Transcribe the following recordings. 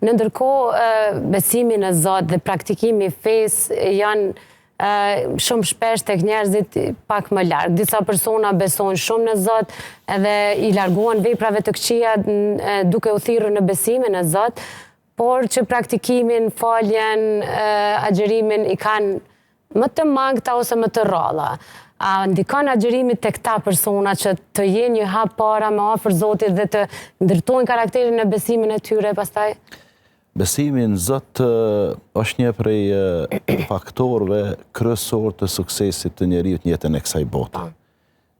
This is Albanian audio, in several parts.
Në ndërkohë, besimi në Zot dhe praktikimi i fesë janë shumë shpesh tek njerëzit pak më larg. Disa persona besojnë shumë në Zot edhe i larguan veprave të këqija duke u thirrur në besimin në Zot, por që praktikimin, faljen, agjërimin i kanë më të mangëta ose më të rralla. A ndikon agjërimi tek ta persona që të jenë një hap para më afër Zotit dhe të ndërtojnë karakterin e besimin e tyre pastaj? Besimi në Zot është një prej faktorëve kryesor të suksesit të njeriut në jetën e kësaj bote.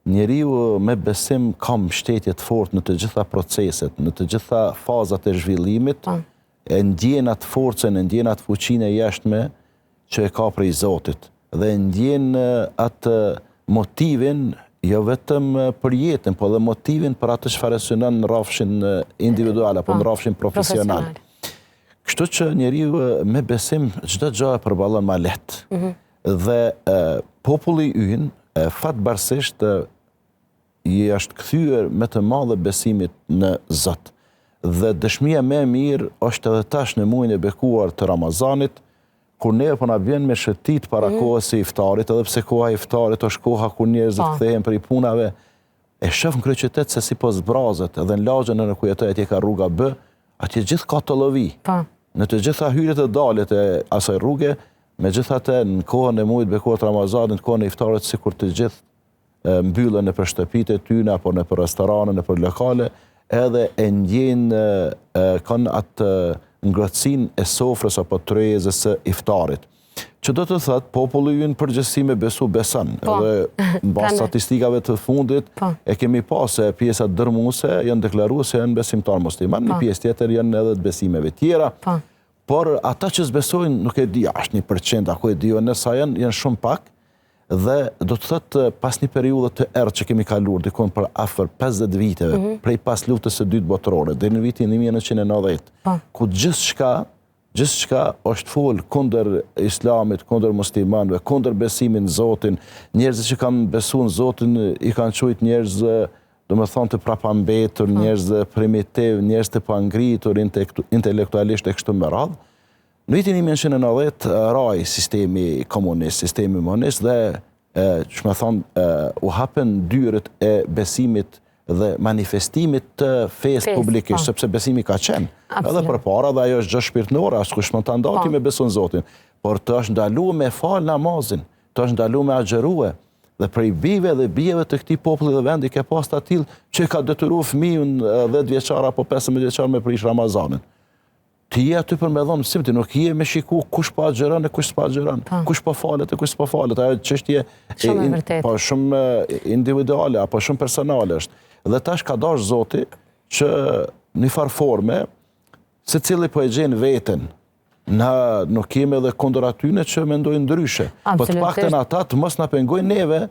Njeriu me besim ka mbështetje të fortë në të gjitha proceset, në të gjitha fazat e zhvillimit, e ndjen atë forcën, e ndjen atë fuqinë e jashtme që e ka prej Zotit dhe ndjen atë motivin jo vetëm për jetën, po dhe motivin për atë çfarë synon në rrafshin individual apo në rrafshin profesional. Kështu që njeriu me besim çdo gjë e përballon ma lehtë. Dhe populli ynë fatbarësisht i është kthyer me të madhe besimit në Zot. Dhe dëshmia më e mirë është edhe tash në muajin e bekuar të Ramazanit, kur ne po na vjen me shëtit para kohës së iftarit, edhe pse koha e iftarit është koha kur njerëzit kthehen prej punave, e shoh në kryeqytet se si po zbrazet, edhe në lagjën në ku jetoj atje ka rruga B, atje gjithë ka të llovi. Në të gjitha hyrjet e daljet e asaj rruge, megjithatë në kohën e muajit bekuar të Ramazanit, në kohën e iftarit sikur të gjithë mbyllen nëpër shtëpitë e tyre apo nëpër restorane, nëpër lokale, edhe e ndjejnë kanë atë ngrohtësinë e sofrës apo tryezës së iftarit. Që do të thotë populli ynë përgjithësi me besu beson. Edhe mbas statistikave të fundit e kemi pasë se pjesa dërmuese janë deklaruar se janë besimtar musliman, në pjesë tjetër janë edhe të besimeve tjera. Por ata që s'besojnë nuk e di, është 1%, ako e di, nësa janë shumë pak, dhe do të thotë pas një periudhe të errët që kemi kaluar dikon për afër 50 viteve, prej pas luftës së dytë botërore, deri në vitin 1990, ku gjithçka është fol kundër islamit, kundër muslimanëve, kundër besimin në Zotin. Njerëzit që kanë besuar në Zotin i kanë quajtur njerëz, domethënë të prapambetur, njerëz primitiv, njerëz të pangritur intelektualisht e kështu me radhë. Në vitin 1990 raj sistemi komunist, sistemi monist dhe që me thonë u hapen dyrët e besimit dhe manifestimit të fesë publikisht, sepse besimi ka qenë. Edhe për para dhe ajo është gjë shpirtërore, askush më të ndati me besu në Zotin, por të është ndalu me falë namazin, të është ndalu me agjerue, dhe prej bijve dhe bijeve të këtij populli dhe vendi ke pas të atil që ka detyruar fëmijën 10 vjeçar apo 15 vjeçar me prish Ramazanin. Ti je aty për me dhonë mësim, ti nuk je me shiku kush po agjeron e kush s'po agjeron, kush po falet e kush s'po falet. Ajo çështje shumë individuale apo shumë personale është. Dhe tash ka dash Zoti që në farë forme secili po e gjen veten. Na nuk kemi edhe kundër atyne që mendojnë ndryshe. Po të paktën ata të mos na pengojnë neve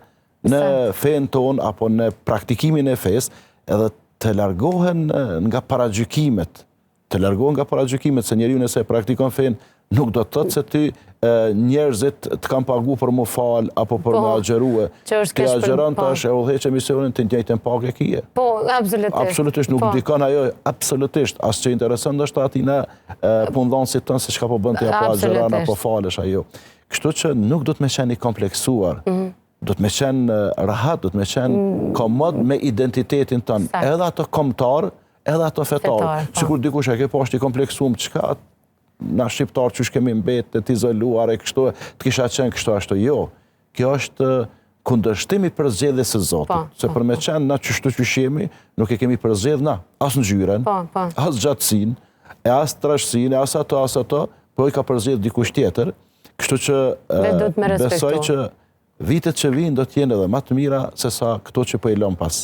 në fen ton apo në praktikimin e fesë, edhe të largohen nga paragjykimet. Të largohen nga paragjykimet se njeriu nëse praktikon fen nuk do të thotë se ty njerëzit të kanë pagu për mu fal apo për mu agjerue. Ti agjeron tash e udhëheq emisionin të njëjtën pagë e kije. Po, absolutisht. Absolutisht nuk ndikon ajo, absolutisht. As që intereson ndoshta atina punëdhënësit tënë se çka po bën ti apo agjeron apo falesh ajo. Kështu që nuk do të më qenë i kompleksuar. Do të më qenë rahat, do të më qenë komod me identitetin tënë. Edhe ato kombëtar, edhe ato fetar. Sikur dikush e ke poshtë i kompleksuar çka na shqiptar që kemi mbetë të izoluar e kështu, të kisha qenë kështu ashtu. Jo, kjo është kundërshtimi për zgjedhjes së Zotit. Se për me qenë na qështu që shemi, nuk e kemi përzgjedh na, as ngjyrën, as gjatësinë, e as trashësinë, as ato, po i ka përzgjedh dikush tjetër. Kështu që besoj që vitet që vinë do të jenë edhe më të mira se sa këto që po i lëm pas.